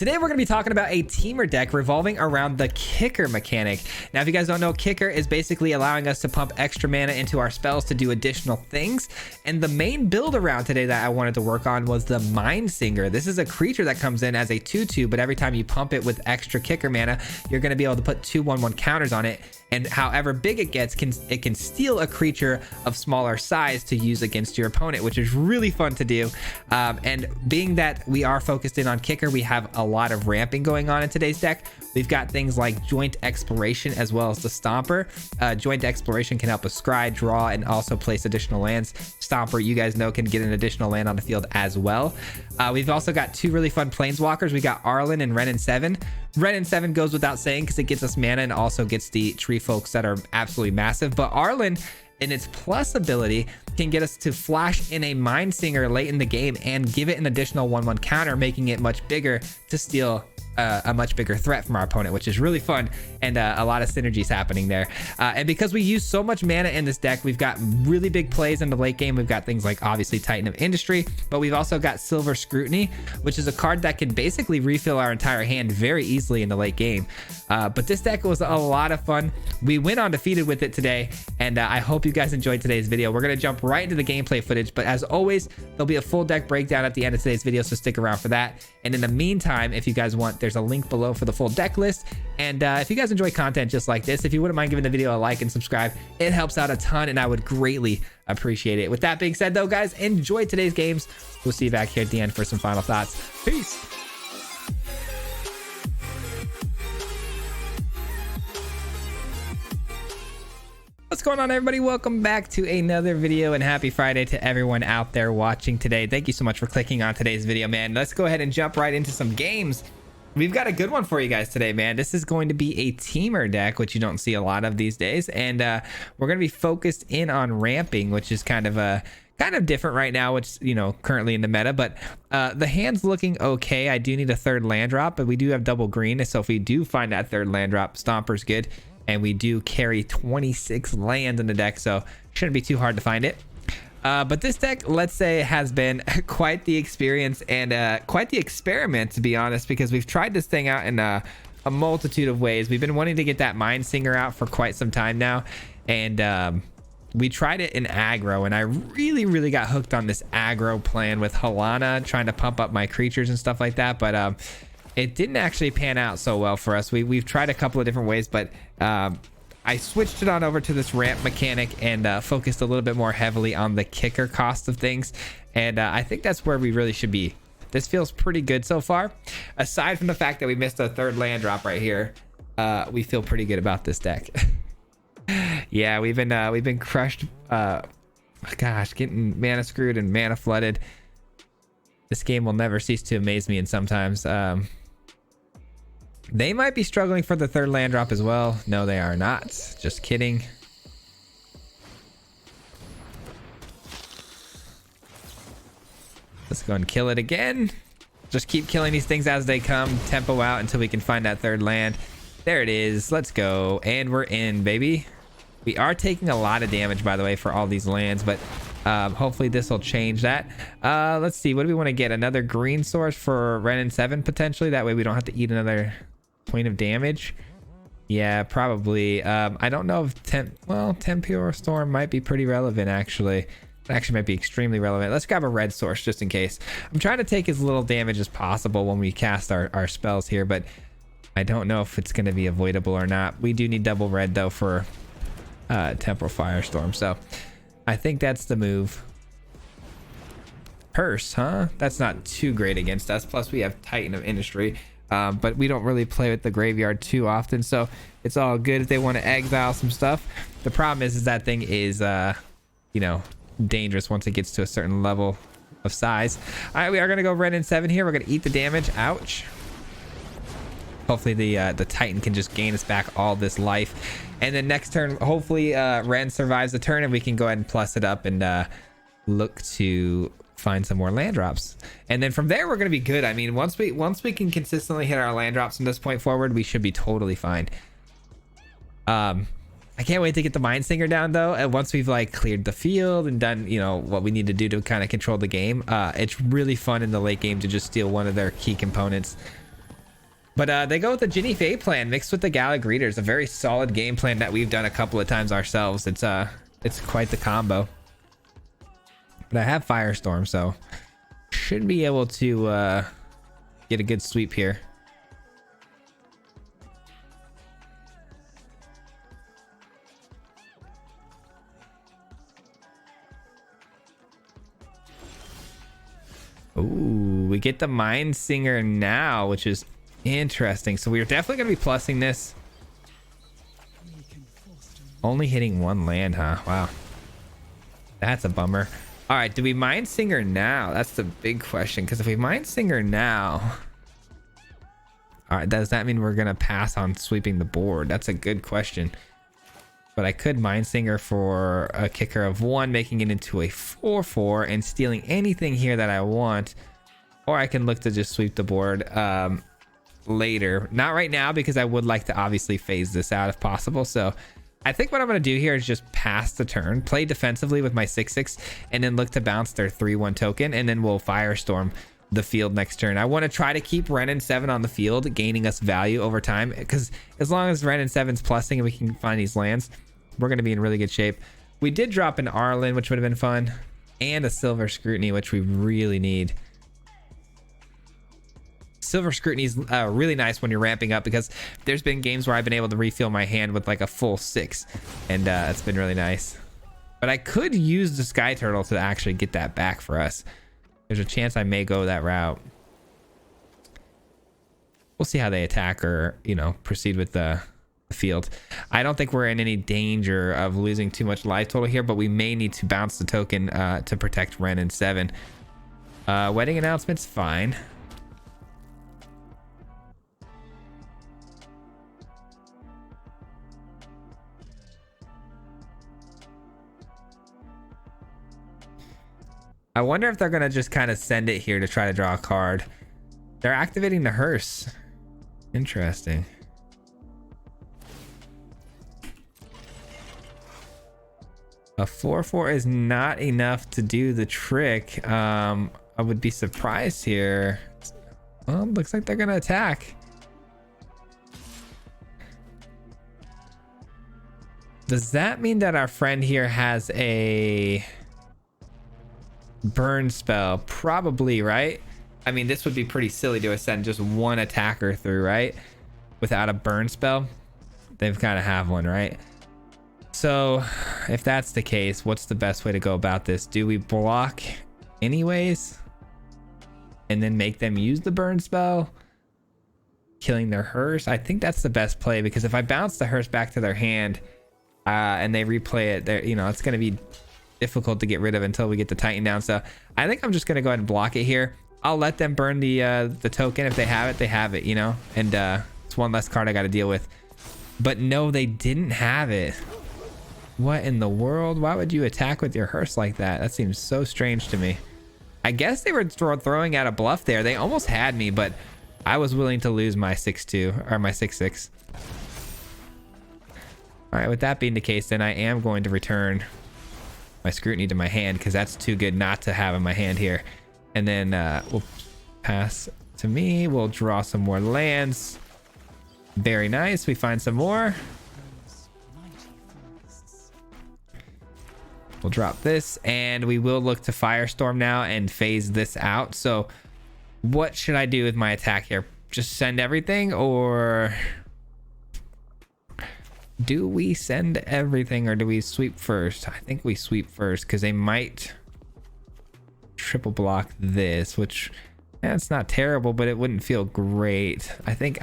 Today we're going to be talking about a teamer deck revolving around the kicker mechanic. Now, if you guys don't know, kicker is basically allowing us to pump extra mana into our spells to do additional things. And the main build around today that I wanted to work on was the Mind Singer. This is a creature that comes in as a 2/2, but every time you pump it with extra kicker mana, you're going to be able to put 2/1/1 counters on it. And however big it gets, it can steal a creature of smaller size to use against your opponent, which is really fun to do. And being that we are focused in on kicker, we have a lot of ramping going on in today's deck. We've got things like Joint Exploration as well as the Stomper. Joint Exploration can help us scry, draw, and also place additional lands. Stomper, you guys know, can get an additional land on the field as well. We've also got two really fun Planeswalkers. We got Arlen and Renin 7. Renin 7 goes without saying because it gets us mana and also gets the tree folks that are absolutely massive. But Arlen, in its plus ability, can get us to flash in a Mind Singer late in the game and give it an additional 1/1 counter, making it much bigger to steal a much bigger threat from our opponent, which is really fun, and a lot of synergies happening there. And because we use so much mana in this deck, we've got really big plays in the late game. We've got things like obviously Titan of Industry, but we've also got Silver Scrutiny, which is a card that can basically refill our entire hand very easily in the late game. But this deck was a lot of fun. We went undefeated with it today, and I hope you guys enjoyed today's video. We're going to jump right into the gameplay footage, but as always, there'll be a full deck breakdown at the end of today's video, so stick around for that. And in the meantime, if you guys want, there's a link below for the full deck list. And if you guys enjoy content just like this, if you wouldn't mind giving the video a like and subscribe, it helps out a ton and I would greatly appreciate it. With that being said though, guys, enjoy today's games. We'll see you back here at the end for some final thoughts. Peace. What's going on, everybody? Welcome back to another video, and happy Friday to everyone out there watching today. Thank you so much for clicking on today's video, man. Let's go ahead and jump right into some games. We've got a good one for you guys today, man. This is going to be a teamer deck, which you don't see a lot of these days, and we're going to be focused in on ramping, which is kind of different right now, which, you know, currently in the meta. But the hand's looking okay. I do need a third land drop, but we do have double green, so if we do find that third land drop, Stomper's good. And we do carry 26 lands in the deck, so shouldn't be too hard to find it. But this deck, let's say, has been quite the experience and quite the experiment, to be honest, because we've tried this thing out in a multitude of ways. We've been wanting to get that Mind Singer out for quite some time now, and we tried it in aggro, and I really got hooked on this aggro plan with Halana, trying to pump up my creatures and stuff like that, but it didn't actually pan out so well for us. We've tried a couple of different ways, but I switched it on over to this ramp mechanic and focused a little bit more heavily on the kicker cost of things. And I think that's where we really should be. This feels pretty good so far. Aside from the fact that we missed a third land drop right here, we feel pretty good about this deck. Yeah, we've been crushed. Gosh, getting mana screwed and mana flooded. This game will never cease to amaze me, and sometimes they might be struggling for the third land drop as well. No, they are not. Just kidding. Let's go and kill it again. Just keep killing these things as they come. Tempo out until we can find that third land. There it is. Let's go. And we're in, baby. We are taking a lot of damage, by the way, for all these lands, but hopefully this will change that. Let's see. What do we want to get? Another green source for Renin 7 potentially. That way we don't have to eat another point of damage. Yeah, probably. I don't know if Temporal Storm might be pretty relevant, actually. It actually might be extremely relevant. Let's grab a red source just in case. I'm trying to take as little damage as possible when we cast our spells here, but I don't know if it's going to be avoidable or not. We do need double red though for Temporal Firestorm, so I think that's the move. Purse, huh? That's not too great against us. Plus we have Titan of Industry, but we don't really play with the graveyard too often, so it's all good if they want to exile some stuff. The problem is that thing is you know, dangerous once it gets to a certain level of size. All right, we are gonna go Renin 7 here. We're gonna eat the damage. Ouch. Hopefully the Titan can just gain us back all this life, and then next turn hopefully Ren survives the turn and we can go ahead and plus it up and look to find some more land drops. And then from there we're going to be good. I mean, once we can consistently hit our land drops from this point forward, we should be totally fine. I can't wait to get the Mind Singer down though, and once we've like cleared the field and done, you know, what we need to do to kind of control the game. It's really fun in the late game to just steal one of their key components. But they go with the Ginny Fae plan mixed with the Gala Greeters, a very solid game plan that we've done a couple of times ourselves. It's quite the combo. But I have Firestorm, so should be able to get a good sweep here. Ooh, we get the Mind Singer now, which is interesting. So we're definitely going to be plussing this. Only hitting one land, huh? Wow. That's a bummer. All right, do we Mind Singer now? That's the big question. Because if we Mind Singer now... All right, does that mean we're going to pass on sweeping the board? That's a good question. But I could Mind Singer for a kicker of 1, making it into a 4/4 and stealing anything here that I want. Or I can look to just sweep the board later. Not right now, because I would like to obviously phase this out if possible. So I think what I'm going to do here is just pass the turn, play defensively with my 6/6, and then look to bounce their 3/1 token, and then we'll Firestorm the field next turn. I want to try to keep Ren and 7 on the field, gaining us value over time, because as long as Ren and 7's plussing and we can find these lands, we're going to be in really good shape. We did drop an Arlen, which would have been fun, and a Silver Scrutiny, which we really need. Silver Scrutiny is really nice when you're ramping up, because there's been games where I've been able to refill my hand with like a full 6, and it's been really nice. But I could use the Sky Turtle to actually get that back for us. There's a chance I may go that route. We'll see how they attack or, you know, proceed with the field. I don't think we're in any danger of losing too much life total here, but we may need to bounce the token to protect Ren and 7. Wedding announcement's fine. I wonder if they're gonna just kind of send it here to try to draw a card. They're activating the hearse. Interesting. A 4/4 is not enough to do the trick. I would be surprised here. Well, looks like they're gonna attack. Does that mean that our friend here has a burn spell? Probably, right? I mean, this would be pretty silly to send just one attacker through, right? Without a burn spell. They've got to have one, right? So if that's the case, what's the best way to go about this? Do we block anyways and then make them use the burn spell, killing their hearse? I think that's the best play, because if I bounce the hearse back to their hand and they replay it, there, you know, it's going to be difficult to get rid of until we get the Titan down. So I think I'm just going to go ahead and block it here. I'll let them burn the token. If they have it, you know, and it's one less card I got to deal with. But no, they didn't have it. What in the world? Why would you attack with your hearse like that? That seems so strange to me. I guess they were throwing out a bluff there. They almost had me, but I was willing to lose my 6/2 or my 6/6. All right, with that being the case, then I am going to return my Scrutiny to my hand, because that's too good not to have in my hand here. And then we'll pass to me. We'll draw some more lands. Very nice. We find some more. We'll drop this, and we will look to Firestorm now and phase this out. So what should I do with my attack here? Just send everything, or do we send everything, or do we sweep first? I think we sweep first, because they might triple block this, which, yeah, it's not terrible, but it wouldn't feel great. I think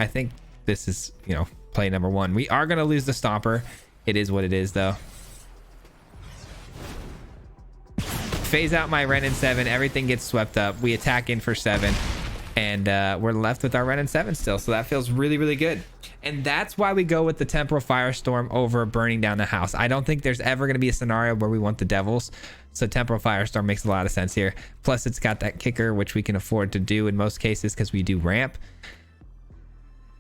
this is, you know, play number 1. We are going to lose the Stomper. It is what it is, though. Phase out my Ren and 7. Everything gets swept up. We attack in for 7, and we're left with our Ren and 7 still. So that feels really, really good. And that's why we go with the Temporal Firestorm over burning down the house. I don't think there's ever going to be a scenario where we want the Devils. So Temporal Firestorm makes a lot of sense here. Plus, it's got that kicker, which we can afford to do in most cases because we do ramp.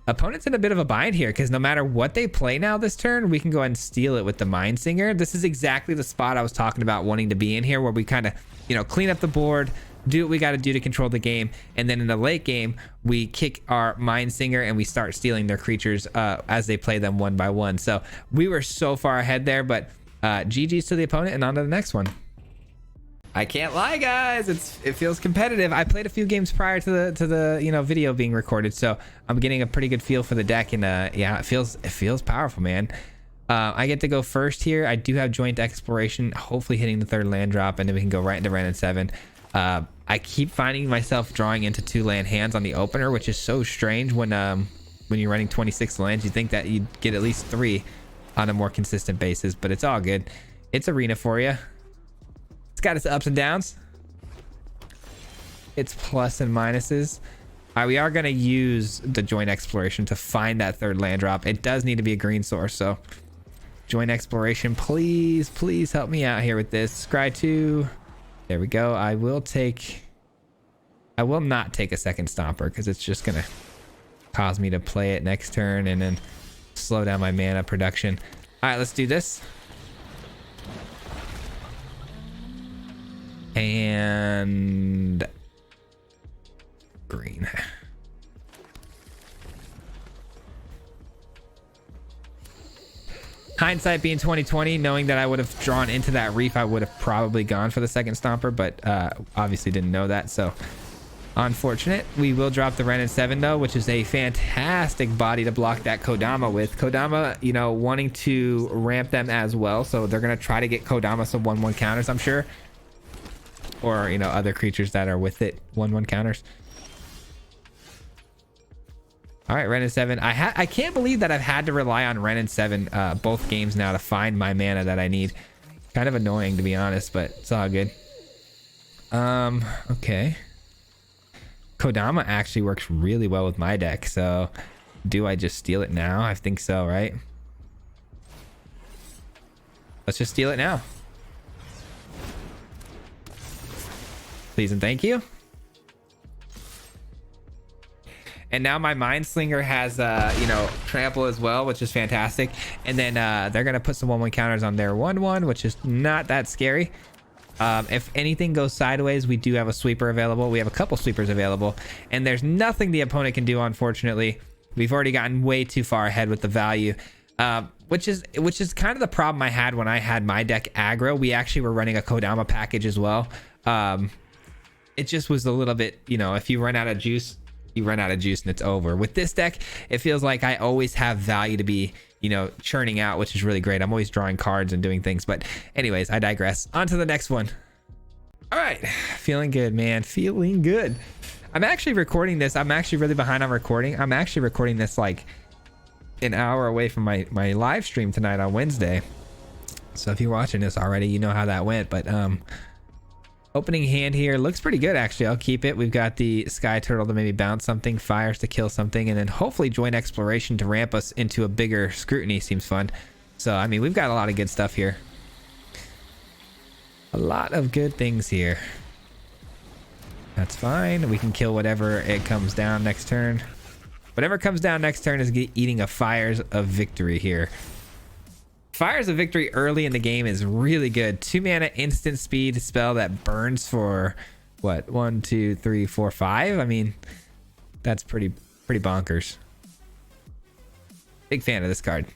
Opponent's in a bit of a bind here, because no matter what they play now this turn, we can go ahead and steal it with the Mind Singer. This is exactly the spot I was talking about wanting to be in here, where we kind of, you know, clean up the board, do what we got to do to control the game, and then in the late game we kick our Mind Singer and we start stealing their creatures as they play them one by one. So we were so far ahead there, but GG's to the opponent and on to the next one. I can't lie, guys, it feels competitive. I played a few games prior to the video being recorded, so I'm getting a pretty good feel for the deck, and yeah, it feels powerful, man. I get to go first here. I do have Joint Exploration, hopefully hitting the 3rd land drop, and then we can go right into Ren and 7. I keep finding myself drawing into 2 land hands on the opener, which is so strange when you're running 26 lands. You think that you'd get at least 3 on a more consistent basis, but it's all good. It's Arena for you. It's got its ups and downs. It's plus and minuses. We are going to use the Joint Exploration to find that 3rd land drop. It does need to be a green source, so Joint Exploration, please help me out here with this. Scry 2. There we go. I will not take a 2nd Stomper because it's just going to cause me to play it next turn and then slow down my mana production. All right, let's do this. And green. Hindsight being 2020, knowing that I would have drawn into that reef, I would have probably gone for the 2nd Stomper, but obviously didn't know that, so unfortunate. We will drop the Ren and 7 though, which is a fantastic body to block that Kodama with. Kodama, you know, wanting to ramp them as well, so they're gonna try to get Kodama some 1/1 counters, I'm sure, or you know, other creatures that are with it 1/1 counters. All right, Ren and 7. I can't believe that I've had to rely on Ren and 7 both games now to find my mana that I need. Kind of annoying, to be honest, but it's all good. Okay. Kodama actually works really well with my deck, so do I just steal it now? I think so, right? Let's just steal it now. Please and thank you. And now my Mind Slinger has, you know, trample as well, which is fantastic. And then they're going to put some 1/1 counters on their 1/1, which is not that scary. If anything goes sideways, we do have a sweeper available. We have a couple sweepers available. And there's nothing the opponent can do, unfortunately. We've already gotten way too far ahead with the value. Which is kind of the problem I had when I had my deck aggro. We actually were running a Kodama package as well. It just was a little bit, you know, if you run out of juice, you run out of juice and it's over. With this deck, it feels like I always have value to be, you know, churning out, which is really great. I'm always drawing cards and doing things, but anyways, I digress. On to the next one. All right, feeling good, man, feeling good. I'm actually recording this. I'm actually really behind on recording. I'm actually recording this like an hour away from my live stream tonight on Wednesday. So if you're watching this already, you know how that went, but opening hand here looks pretty good, actually. I'll keep it. We've got the Sky Turtle to maybe bounce something, Fires to kill something, and then hopefully Joint Exploration to ramp us into a bigger Scrutiny. Seems fun. So, I mean, we've got a lot of good stuff here. A lot of good things here. That's fine. We can kill whatever it comes down next turn. Whatever comes down next turn is eating a Fires of Victory here. Fires of Victory early in the game is really good. 2 mana instant speed spell that burns for what, 1, 2, 3, 4, 5. I mean, that's pretty bonkers. Big fan of this card.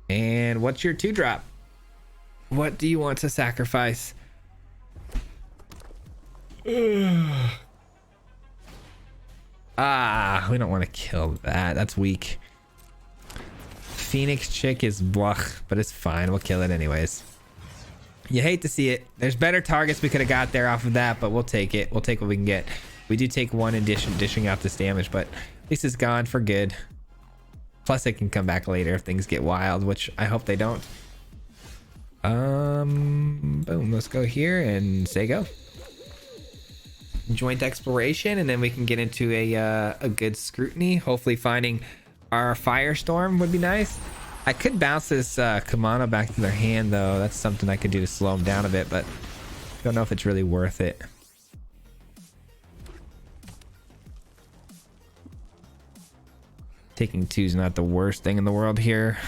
And what's your 2-drop? What do you want to sacrifice? Ah, we don't want to kill that. That's weak. Phoenix Chick is blah, but it's fine. We'll kill it anyways. You hate to see it. There's better targets we could have got there off of that, but we'll take it. We'll take what we can get. We do take 1 addition, dishing out this damage, but at least it's gone for good. Plus, it can come back later if things get wild, which I hope they don't. Boom. Let's go here and say go. Joint Exploration, and then we can get into a good Scrutiny. Hopefully finding our Firestorm would be nice. I could bounce this Kumano back to their hand though. That's something I could do to slow them down a bit, but don't know if it's really worth it. Taking 2's not the worst thing in the world here.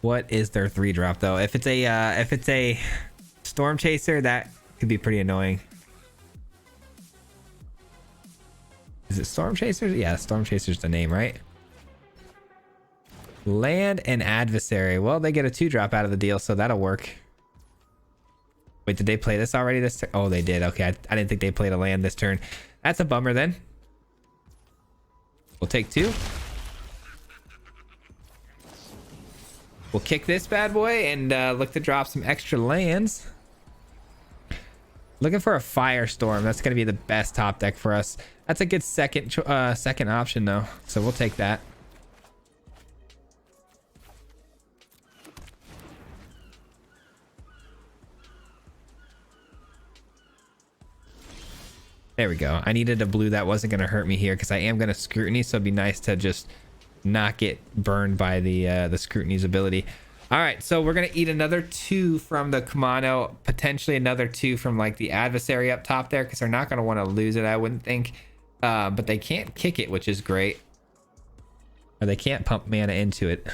What is their 3-drop though? If it's a Storm Chaser, that could be pretty annoying. Is it Storm Chaser? Yeah, Storm Chaser's the name, right? Land and Adversary. Well, they get a 2-drop out of the deal, so that'll work. Wait, did they play this already this turn? Oh, they did. Okay, I didn't think they played a land this turn. That's a bummer then. We'll take 2. We'll kick this bad boy and look to drop some extra lands. Looking for a Firestorm. That's going to be the best top deck for us. That's a good second option though, so we'll take that. There we go. I needed a blue that wasn't going to hurt me here because I am going to Scrutiny, so it'd be nice to just not get burned by the Scrutiny's ability. All right, so we're going to eat another 2 from the Kumano, potentially another 2 from like the Adversary up top there because they're not going to want to lose it, I wouldn't think. But they can't kick it, which is great. Or they can't pump mana into it.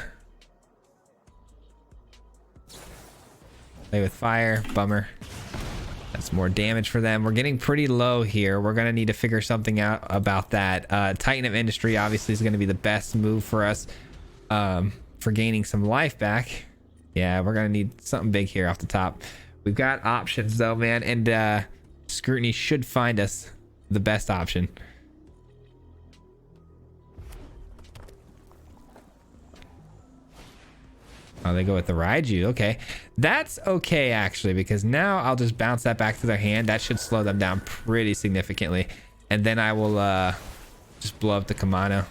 Play with fire, bummer. That's more damage for them. We're getting pretty low here. We're going to need to figure something out about that. Titan of Industry obviously is going to be the best move for us for gaining some life back. Yeah, we're going to need something big here off the top. We've got options though, man. And Scrutiny should find us the best option. Oh, they go with the Raiju. Okay. That's okay, actually, because now I'll just bounce that back to their hand. That should slow them down pretty significantly. And then I will just blow up the Kumano.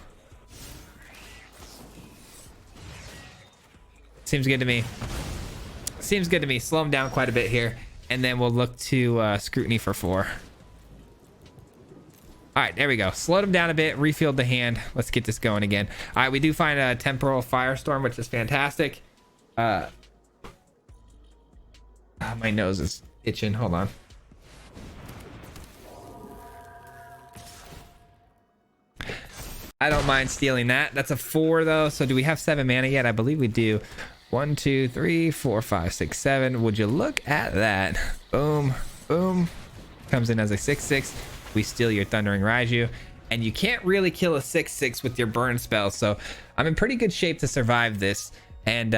Seems good to me. Seems good to me. Slow them down quite a bit here. And then we'll look to Scrutiny for 4. All right, there we go. Slowed them down a bit, refilled the hand. Let's get this going again. All right, we do find a Temporal Firestorm, which is fantastic. My nose is itching. Hold on. I don't mind stealing that. That's a 4 though. So do we have 7 mana yet? I believe we do. 1, 2, 3, 4, 5, 6, 7. Would you look at that? Boom, boom. Comes in as a 6/6. We steal your Thundering Raiju. And you can't really kill a 6/6 with your burn spell. So I'm in pretty good shape to survive this. And,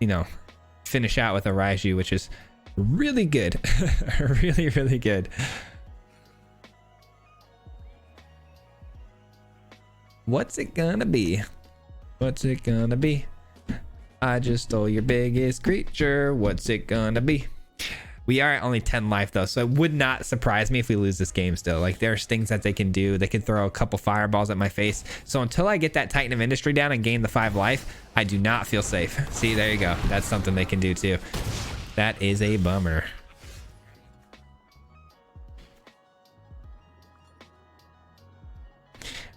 you know, finish out with a Raiju, which is really good. Really, really good. What's it gonna be? What's it gonna be? I just stole your biggest creature. What's it gonna be? We are at only 10 life though, so it would not surprise me if we lose this game still. Like, there's things that they can do. They can throw a couple fireballs at my face. So until I get that Titan of Industry down and gain the 5 life, I do not feel safe. See, there you go. That's something they can do too. That is a bummer.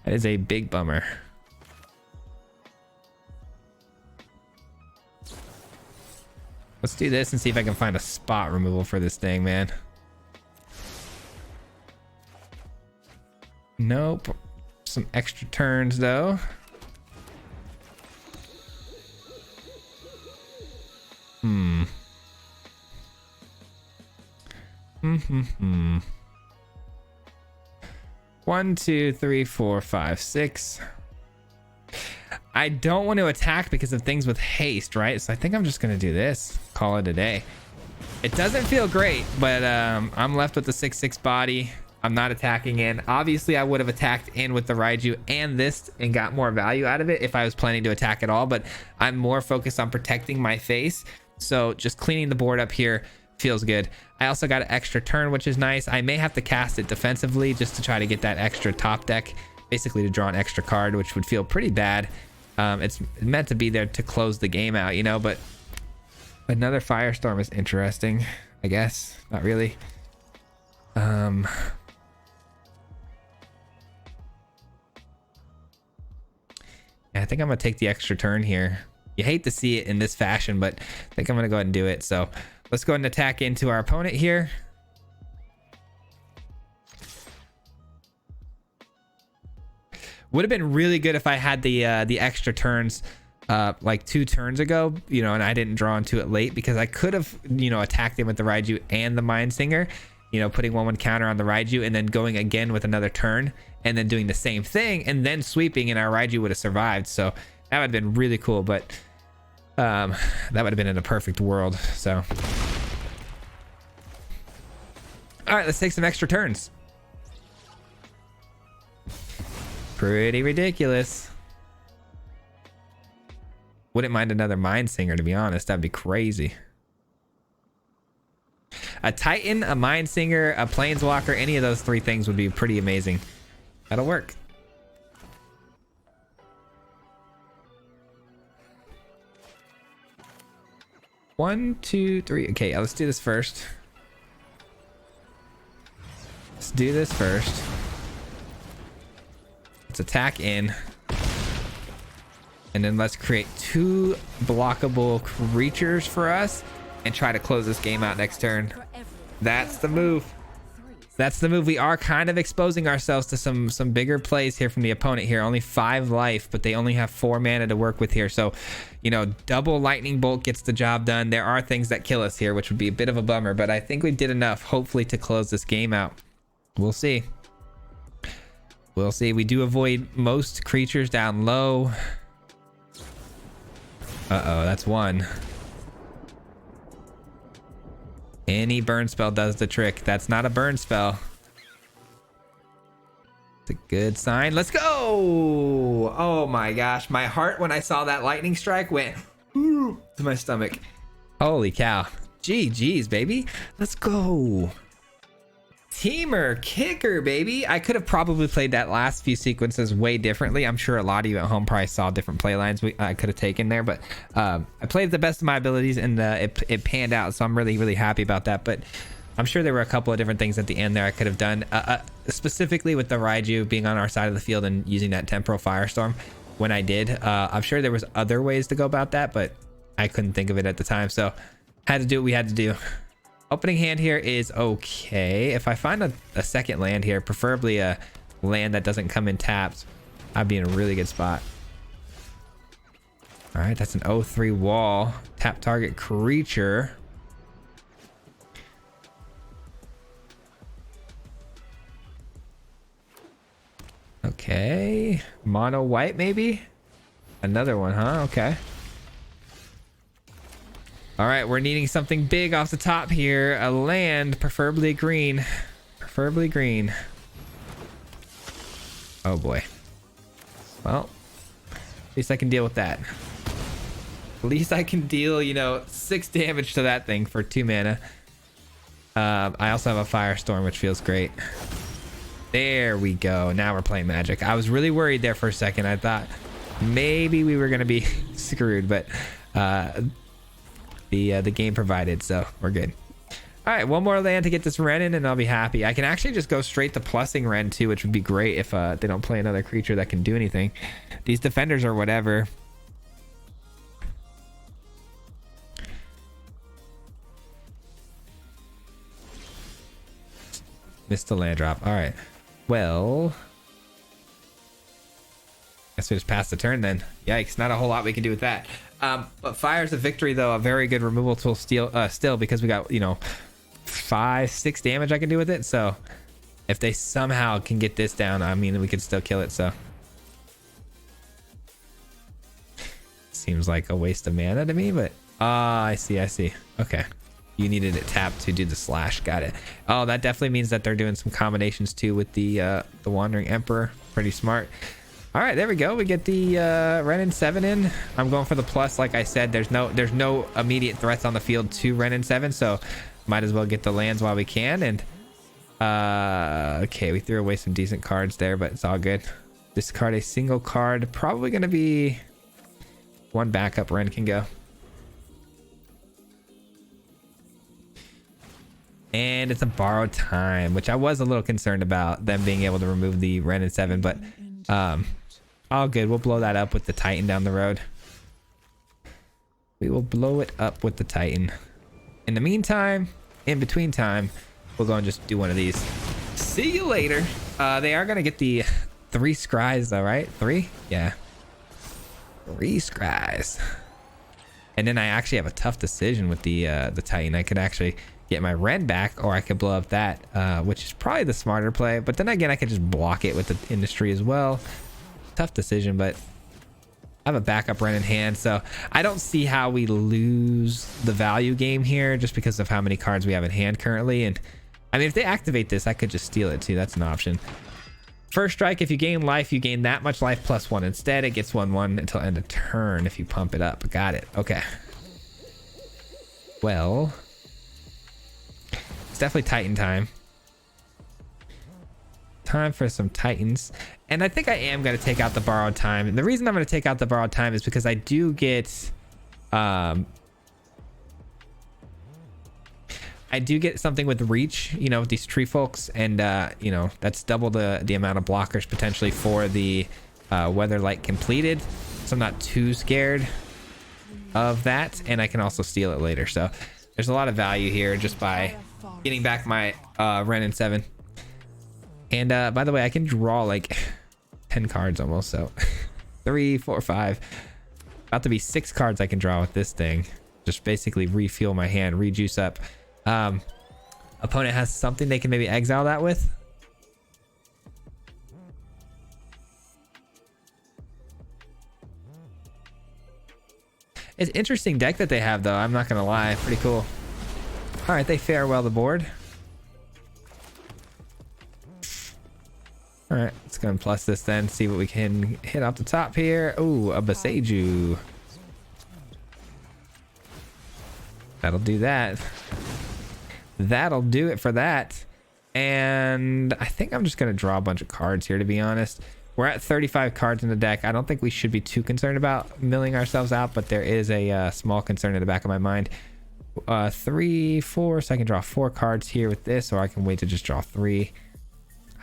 That is a big bummer. Let's do this and see if I can find a spot removal for this thing, man. Nope. Some extra turns though. One, 2, 3, 4, 5, 6. I don't want to attack because of things with haste, right? So I think I'm just gonna do this. Call it a day. It doesn't feel great, but I'm left with the 6/6 body. I'm not attacking in. Obviously, I would have attacked in with the Raiju and this and got more value out of it if I was planning to attack at all, but I'm more focused on protecting my face. So just cleaning the board up here feels good. I also got an extra turn, which is nice. I may have to cast it defensively just to try to get that extra top deck, basically to draw an extra card, which would feel pretty bad. It's meant to be there to close the game out, you know, but another Firestorm is interesting, I guess. Not really. Yeah, I think I'm gonna take the extra turn here. You hate to see it in this fashion, but I think I'm gonna go ahead and do it. So let's go ahead and attack into our opponent here. Would have been really good if I had the extra turns like 2 turns ago, you know, and I didn't draw into it late because I could have, you know, attacked him with the Raiju and the Mind Singer, you know, putting 1/1 counter on the Raiju and then going again with another turn and then doing the same thing and then sweeping, and our Raiju would have survived. So that would have been really cool, but that would have been in a perfect world. So all right, let's take some extra turns. Pretty ridiculous. Wouldn't mind another Mind Singer, to be honest. That'd be crazy. A Titan, a Mind Singer, a Planeswalker, any of those 3 things would be pretty amazing. That'll work. One, two, three. Okay, let's do this first. Let's do this first. Let's attack in. And then let's create 2 blockable creatures for us and try to close this game out next turn. That's the move. That's the move. We are kind of exposing ourselves to some bigger plays here from the opponent here. Only 5 life, but they only have 4 mana to work with here. So, you know, double Lightning Bolt gets the job done. There are things that kill us here, which would be a bit of a bummer, but I think we did enough, hopefully, to close this game out. We'll see. We'll see. We do avoid most creatures down low. Uh-oh, that's 1. Any burn spell does the trick. That's not a burn spell. It's a good sign. Let's go! Oh my gosh. My heart, when I saw that lightning strike, went to my stomach. Holy cow. GG's, baby. Let's go. Temur kicker, baby. I could have probably played that last few sequences way differently. I'm sure a lot of you at home probably saw different play lines I could have taken there, but I played the best of my abilities, and it panned out, so I'm really, really happy about that. But I'm sure there were a couple of different things at the end there I could have done, specifically with the Raiju being on our side of the field and using that Temporal Firestorm when I did. I'm sure there was other ways to go about that, but I couldn't think of it at the time, so had to do what we had to do. Opening hand here is okay. If I find a second land here, preferably a land that doesn't come in tapped, I'd be in a really good spot. All right, that's an 0/3 wall. Tap target creature. Okay, mono white maybe? Another one, huh? Okay. All right, we're needing something big off the top here. A land, preferably green. Preferably green. Oh boy. Well, at least I can deal with that. At least I can deal, you know, 6 damage to that thing for 2 mana. I also have a Firestorm, which feels great. There we go. Now we're playing Magic. I was really worried there for a second. I thought maybe we were going to be screwed, but the game provided, so we're good. All right, 1 more land to get this Ren in and I'll be happy. I can actually just go straight to plussing Ren too, which would be great if they don't play another creature that can do anything. These defenders or whatever. Missed the land drop. All right, well, guess we just passed the turn then. Yikes, not a whole lot we can do with that. But Fire's a victory, though. A very good removal tool still, because we got, you know, 5-6 damage I can do with it. So if they somehow can get this down, I mean, we could still kill it. So seems like a waste of mana to me, but I see. Okay, you needed it tapped to do the slash. Got it. Oh, that definitely means that they're doing some combinations too with the Wandering Emperor. Pretty smart. All right, there we go. We get the Renin 7 in. I'm going for the plus. Like I said, there's no immediate threats on the field to Renin 7, so might as well get the lands while we can. And okay, we threw away some decent cards there, but it's all good. Discard a single card. Probably going to be 1 backup Ren can go. And it's a borrowed time, which I was a little concerned about them being able to remove the Renin 7, but all good. We'll blow that up with the Titan down the road. We will blow it up with the Titan. In the meantime, in between time, we'll go and just do one of these. See you later. They are going to get the 3 scries though, right? 3? Yeah. 3 scries. And then I actually have a tough decision with the Titan. I could actually get my Ren back, or I could blow up that, which is probably the smarter play. But then again, I could just block it with the Industry as well. Tough decision, but I have a backup Ren in hand, so I don't see how we lose the value game here just because of how many cards we have in hand currently. And I mean, if they activate this, I could just steal it too. That's an option. First strike, if you gain life, you gain that much life plus 1. Instead, it gets 1/1 until end of turn if you pump it up. Got it. Okay. Well, it's definitely Titan time. Time for some Titans. And I think I am going to take out the borrowed time. And the reason I'm going to take out the borrowed time is because I do get something with reach, you know, with these tree folks, and you know, that's double the amount of blockers potentially for the Weatherlight completed, so I'm not too scared of that, and I can also steal it later. So there's a lot of value here just by getting back my Ren and 7. And by the way, I can draw like 10 cards almost, so 3, 4, 5, about to be 6 cards I can draw with this thing. Just basically refuel my hand, rejuice up. Opponent has something they can maybe exile that with. It's an interesting deck that they have, though. I'm not gonna lie, pretty cool. All right, they farewell the board. All right, let's go and plus this then. See what we can hit off the top here. Ooh, a Boseiju. That'll do that. That'll do it for that. And I think I'm just going to draw a bunch of cards here, to be honest. We're at 35 cards in the deck. I don't think we should be too concerned about milling ourselves out, but there is a small concern in the back of my mind. 3, 4, so I can draw 4 cards here with this, or I can wait to just draw 3.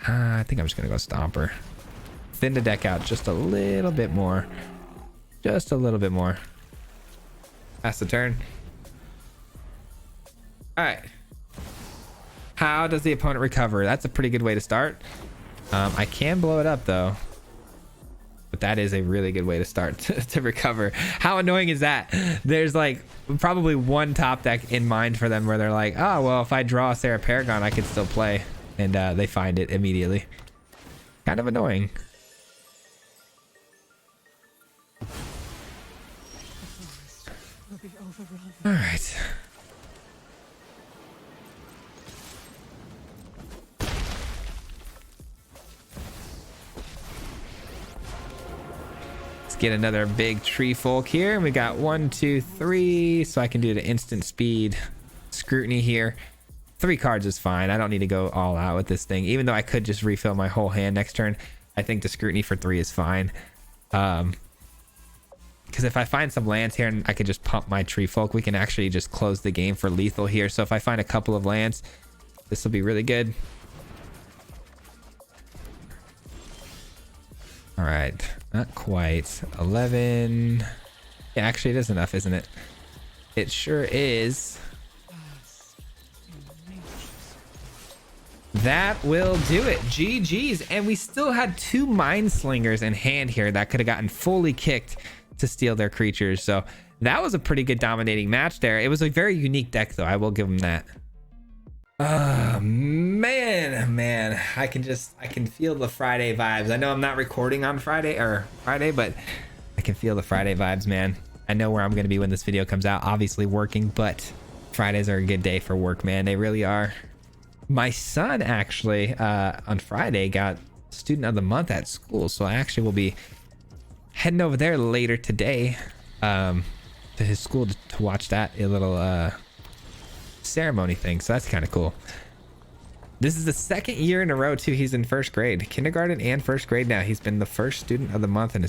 I think I'm just going to go Stomper. Thin the deck out just a little bit more. Just a little bit more. Pass the turn. All right. How does the opponent recover? That's a pretty good way to start. I can blow it up though, but that is a really good way to start to recover. How annoying is that? There's like probably one top deck in mind for them where they're like, oh, well, if I draw Sarah Paragon, I can still play. And they find it immediately. Kind of annoying. All right. Get another big tree folk here, and we got 1, 2, 3, so I can do the instant speed scrutiny here. 3 cards is fine. I don't need to go all out with this thing, even though I could just refill my whole hand next turn. I think the scrutiny for 3 is fine, because if I find some lands here and I could just pump my tree folk, we can actually just close the game for lethal here. So if I find a couple of lands, this will be really good. All right, not quite 11. Yeah, actually it is enough, isn't it? It sure is. That will do it. GG's. And we still had 2 Mindslingers in hand here that could have gotten fully kicked to steal their creatures. So that was a pretty good dominating match there. It was a very unique deck though, I will give them that. Man, I can feel the Friday vibes. I know I'm not recording on Friday, but I can feel the Friday vibes, man. I know where I'm going to be when this video comes out, obviously working, but Fridays are a good day for work, man. They really are. My son actually on Friday got student of the month at school, so I actually will be heading over there later today to his school to watch that little ceremony thing. So that's kind of cool. This is the 2nd year in a row too. He's in 1st grade, kindergarten and 1st grade now. He's been the first student of the month in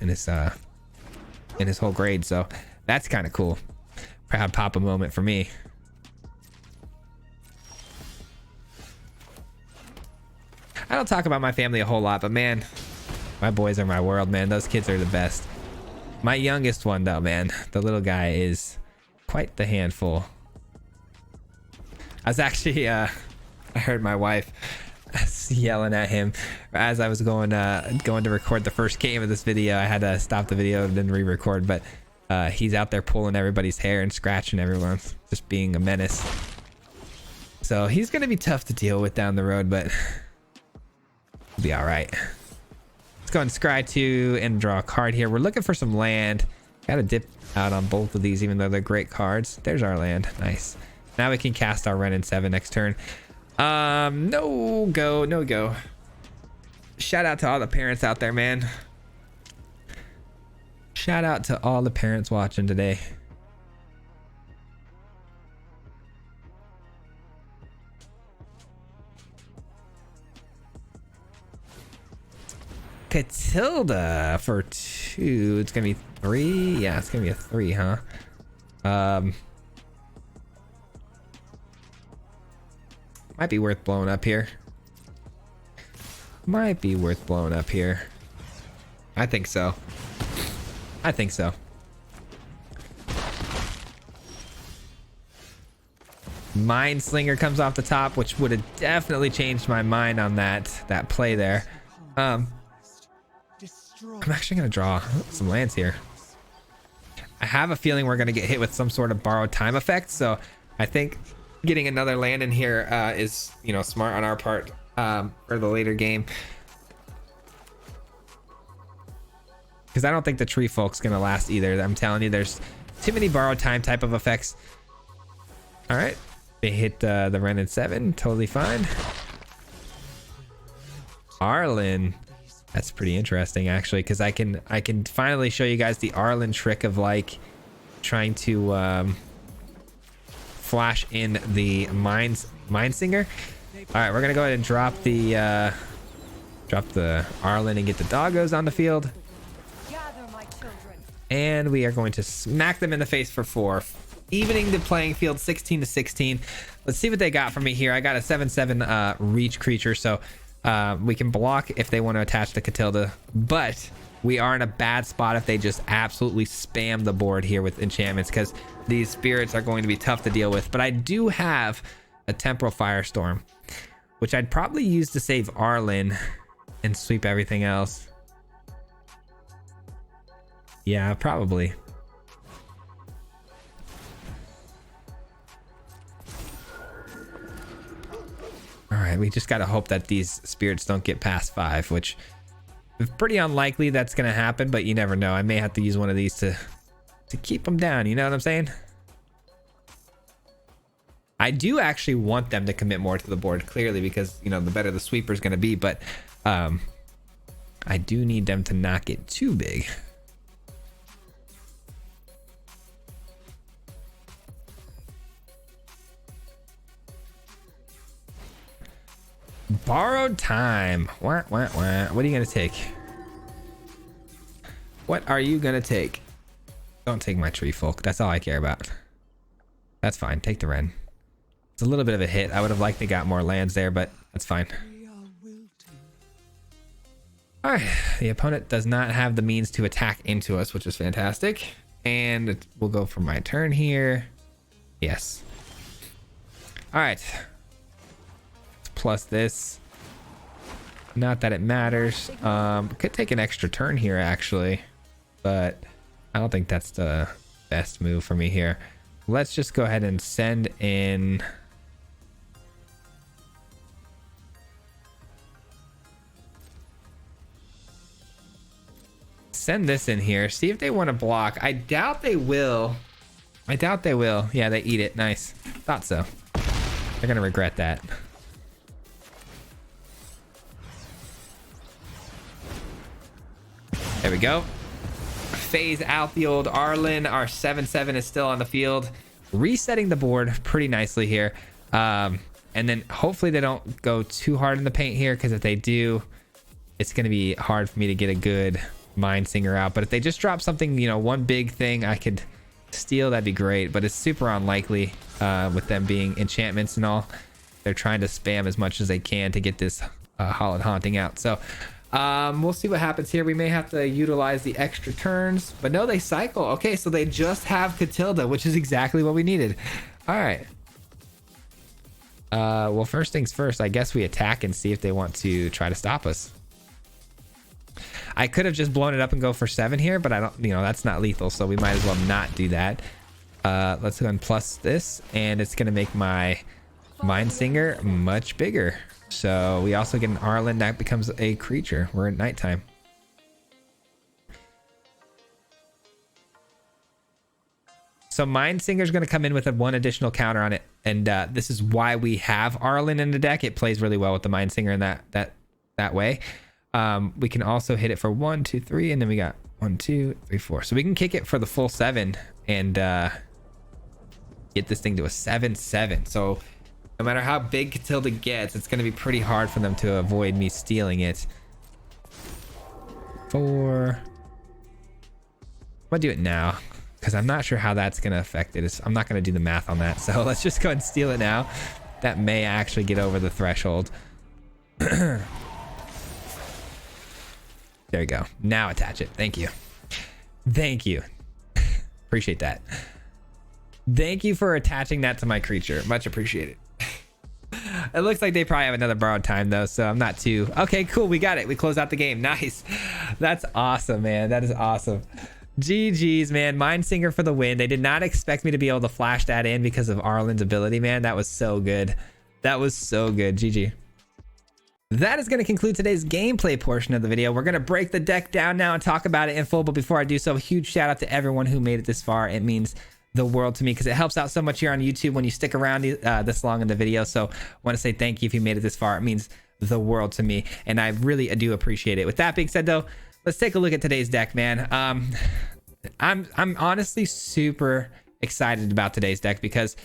his whole grade. So that's kind of cool. Proud papa moment for me. I don't talk about my family a whole lot, but man, my boys are my world, man. Those kids are the best. My youngest one though, man, the little guy is quite the handful. I was actually I heard my wife yelling at him as I was going to record the first game of this video. I had to stop the video and then re-record, but he's out there pulling everybody's hair and scratching everyone, just being a menace. So he's gonna be tough to deal with down the road, but he'll be all right. Let's go and scry 2 and draw a card here. We're looking for some land. Gotta dip out on both of these, even though they're great cards. There's our land. Nice. Now we can cast our Ren in 7 next turn. No go. Shout out to all the parents out there, man. Shout out to all the parents watching today. Catilda for 2. It's gonna be 3. Yeah, it's gonna be a 3, huh? Might be worth blowing up here. Might be worth blowing up here. I think so. I think so. Mindslinger comes off the top, which would have definitely changed my mind on that play there. I'm actually gonna draw some lands here. I have a feeling we're gonna get hit with some sort of borrowed time effect, so I think getting another land in here is, you know, smart on our part for the later game, because I don't think the tree folk's gonna last either. I'm telling you, there's too many borrowed time type of effects. All right, they hit the Ren in 7, totally fine. Arlen. That's pretty interesting, actually, because I can finally show you guys the Arlen trick of like trying to flash in the Mindsinger. All right, we're gonna go ahead and drop the Arlen and get the doggos on the field, and we are going to smack them in the face for 4, evening the playing field 16 to 16. Let's see what they got for me here. I got a 7/7 reach creature, so we can block if they want to attach the Catilda, but we are in a bad spot if they just absolutely spam the board here with enchantments, because these spirits are going to be tough to deal with. But I do have a Temporal Firestorm, which I'd probably use to save Arlen and sweep everything else. Yeah, probably. All right, we just got to hope that these spirits don't get past 5, which is pretty unlikely that's going to happen, but you never know. I may have to use one of these to keep them down, you know what I'm saying? I do actually want them to commit more to the board, clearly, because, you know, the better the sweeper is going to be, but I do need them to not get too big. Borrowed time. Wah, wah, wah. What are you gonna take? What are you gonna take? Don't take my tree folk. That's all I care about. That's fine. Take the Ren. It's a little bit of a hit. I would have liked to got more lands there, but that's fine. All right. The opponent does not have the means to attack into us, which is fantastic. And we'll go for my turn here. Yes. All right. Plus this, not that it matters. Could take an extra turn here actually, but I don't think that's the best move for me here. Let's just go ahead and send in this in here, see if they want to block. I doubt they will. Yeah, they eat it. Nice. Thought so. They're gonna regret that. There we go. Phase out the old Arlen. Our 7/7 is still on the field, resetting the board pretty nicely here. And then hopefully they don't go too hard in the paint here, because if they do, it's going to be hard for me to get a good Mindsinger out. But if they just drop something, you know, one big thing I could steal, that'd be great. But it's super unlikely with them being enchantments and all. They're trying to spam as much as they can to get this Hallowed Haunting out. So we'll see what happens here. We may have to utilize the extra turns, but no, they cycle. Okay, so they just have Catilda, which is exactly what we needed. All right. Well, first things first, I guess we attack and see if they want to try to stop us. I could have just blown it up and go for 7 here, but I don't, that's not lethal, so we might as well not do that. Let's go and plus this, and it's gonna make my Mind Singer much bigger. So we also get an Arlen that becomes a creature. We're at nighttime. So Mind Singer is going to come in with a 1 additional counter on it, and this is why we have Arlen in the deck. It plays really well with the Mind Singer in that way. We can also hit it for 1, 2, 3, and then we got 1, 2, 3, 4. So we can kick it for the full 7 and get this thing to a 7/7. So no matter how big Catilda gets, it's going to be pretty hard for them to avoid me stealing it. 4. I'm gonna do it now, because I'm not sure how that's going to affect it. I'm not going to do the math on that. So let's just go and steal it now. That may actually get over the threshold. There you go. Now attach it. Thank you. Thank you. Appreciate that. Thank you for attaching that to my creature. Much appreciated. It looks like they probably have another borrowed time though, so I'm not too... Okay, cool. We got it. We closed out the game. Nice. That's awesome, man. That is awesome. GG's, man. Mind Singer for the win. They did not expect me to be able to flash that in because of Arlen's ability, man. That was so good. That was so good. GG. That is going to conclude today's gameplay portion of the video. We're going to break the deck down now and talk about it in full. But before I do so, a huge shout out to everyone who made it this far. It means the world to me because it helps out so much here on YouTube when you stick around this long in the video. So I want to say thank you if you made it this far. It means the world to me, and I really do appreciate it. With that being said, though, let's take a look at today's deck, man. I'm honestly super excited about today's deck because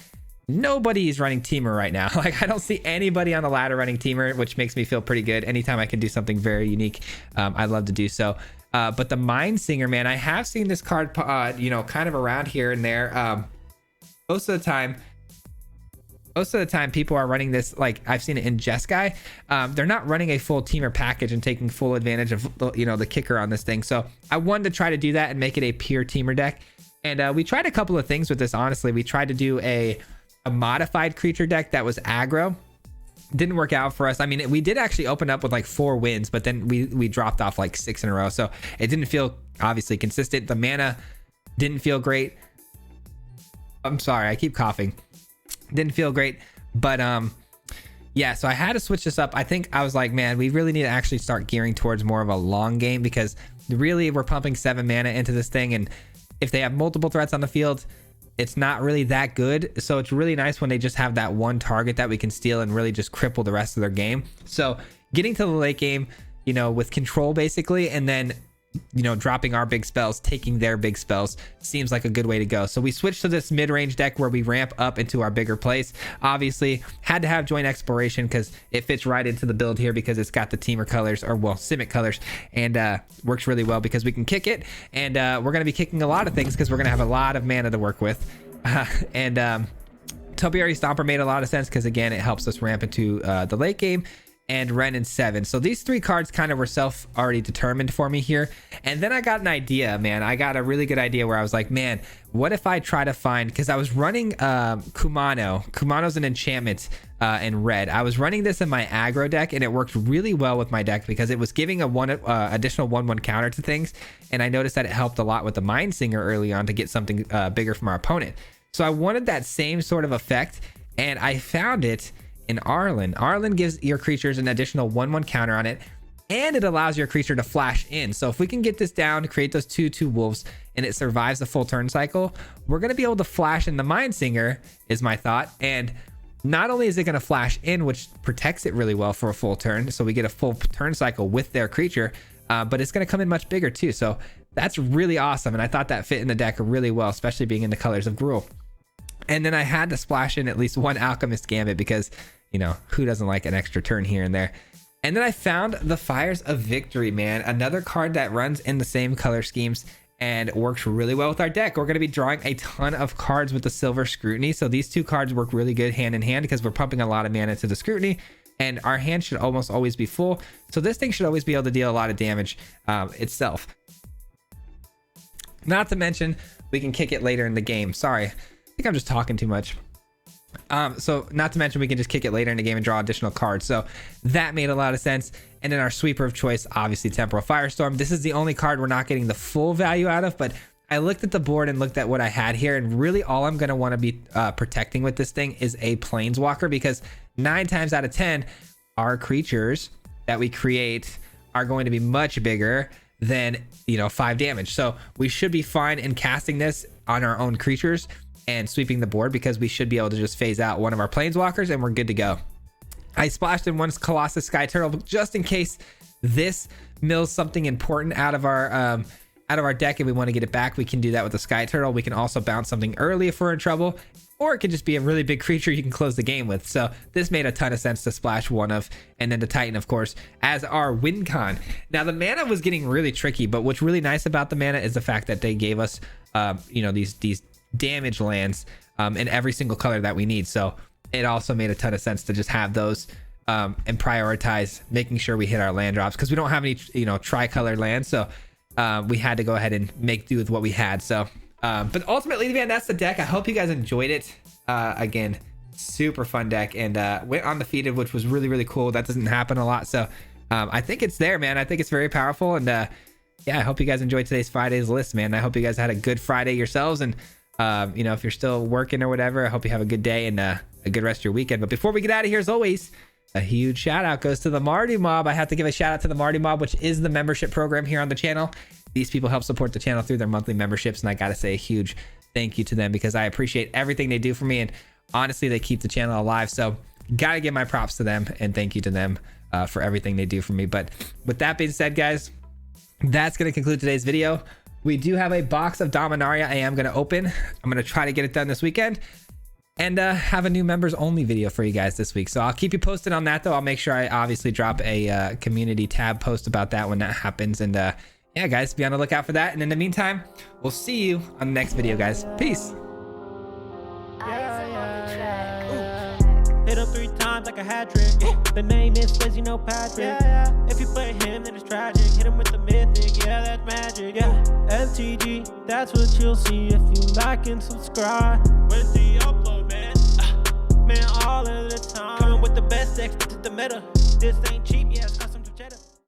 nobody is running Temur right now. Like, I don't see anybody on the ladder running Temur, which makes me feel pretty good. Anytime I can do something very unique, I love to do so. But the Mind Singer, man, I have seen this card, kind of around here and there. Most of the time, people are running this. Like, I've seen it in Jeskai. They're not running a full Temur package and taking full advantage of the kicker on this thing. So I wanted to try to do that and make it a pure Temur deck. And we tried a couple of things with this. Honestly, we tried to do a modified creature deck that was aggro. Didn't work out for us. I mean, we did actually open up with like 4 wins, but then we dropped off like 6 in a row. So it didn't feel obviously consistent. The mana didn't feel great. I'm sorry, I keep coughing. Didn't feel great, but yeah, so I had to switch this up. I think I was like, man, we really need to actually start gearing towards more of a long game because really we're pumping 7 mana into this thing, and if they have multiple threats on the field, it's not really that good. So it's really nice when they just have that one target that we can steal and really just cripple the rest of their game. So getting to the late game, with control basically, and then dropping our big spells, taking their big spells seems like a good way to go. So we switched to this mid-range deck where we ramp up into our bigger plays. Obviously had to have Joint Exploration because it fits right into the build here because it's got the Temur colors, or well, Simic colors, and works really well because we can kick it, and we're going to be kicking a lot of things because we're going to have a lot of mana to work with. And Topiary Stomper made a lot of sense because again, it helps us ramp into the late game. And Ren in 7. So these 3 cards kind of were already determined for me here. And then I got an idea, man. I got a really good idea where I was like, man, what if I try to find, because I was running Kumano. Kumano's an enchantment in red. I was running this in my aggro deck, and it worked really well with my deck because it was giving a additional 1/1 counter to things. And I noticed that it helped a lot with the Mind Singer early on to get something bigger from our opponent. So I wanted that same sort of effect, and I found it in Arlen. Arlen gives your creatures an additional 1/1 counter on it, and it allows your creature to flash in. So if we can get this down, create those 2/2 wolves, and it survives the full turn cycle, we're going to be able to flash in the Mind Singer, is my thought. And not only is it going to flash in, which protects it really well for a full turn, so we get a full turn cycle with their creature, but it's going to come in much bigger too. So that's really awesome, and I thought that fit in the deck really well, especially being in the colors of Gruul. And then I had to splash in at least 1 Alchemist Gambit because, who doesn't like an extra turn here and there? And then I found the Fires of Victory, man. Another card that runs in the same color schemes and works really well with our deck. We're going to be drawing a ton of cards with the Silver Scrutiny. So these 2 cards work really good hand in hand because we're pumping a lot of mana to the Scrutiny, and our hand should almost always be full. So this thing should always be able to deal a lot of damage itself. Not to mention, we can kick it later in the game. Sorry. I think I'm just talking too much. So not to mention we can just kick it later in the game and draw additional cards. So that made a lot of sense. And then our sweeper of choice, obviously Temporal Firestorm. This is the only card we're not getting the full value out of, but I looked at the board and looked at what I had here, and really all I'm going to want to be protecting with this thing is a Planeswalker, because 9 times out of 10, our creatures that we create are going to be much bigger than, 5 damage. So we should be fine in casting this on our own creatures and sweeping the board, because we should be able to just phase out one of our Planeswalkers and we're good to go. I splashed in one Colossus Sky Turtle just in case this mills something important out of our deck and we want to get it back. We can do that with the Sky Turtle. We can also bounce something early if we're in trouble, or it could just be a really big creature you can close the game with. So this made a ton of sense to splash one of, and then the Titan, of course, as our win con. Now the mana was getting really tricky, but what's really nice about the mana is the fact that they gave us, these damage lands in every single color that we need. So it also made a ton of sense to just have those and prioritize making sure we hit our land drops, because we don't have any, tricolored lands. So we had to go ahead and make do with what we had. So but ultimately, man, that's the deck. I hope you guys enjoyed it. Again, super fun deck, and went undefeated, which was really, really cool. That doesn't happen a lot. So I think it's there, man. I think it's very powerful. And yeah, I hope you guys enjoyed today's Friday's list, man. I hope you guys had a good Friday yourselves. And if you're still working or whatever, I hope you have a good day and a good rest of your weekend. But before we get out of here, as always, a huge shout out goes to the Marty Mob. I have to give a shout out to the Marty Mob, which is the membership program here on the channel. These people help support the channel through their monthly memberships, and I gotta say a huge thank you to them, because I appreciate everything they do for me, and honestly, they keep the channel alive. So gotta give my props to them, and thank you to them for everything they do for me. But with that being said, guys, that's gonna conclude today's video. We do have a box of Dominaria I am gonna open. I'm gonna try to get it done this weekend, and have a new members only video for you guys this week. So I'll keep you posted on that, though. I'll make sure I obviously drop a community tab post about that when that happens. And yeah, guys, be on the lookout for that. And in the meantime, we'll see you on the next video, guys. Peace. Hit him 3 times like a hat trick. The name is Swayze, no Patrick. If you play him, then it's tragic. Hit him with the Mythic, yeah, that's magic. MTG, that's what you'll see if you like and subscribe. With the upload, man, all of the time. Coming with the best decks, this is the meta. This ain't cheap, yeah.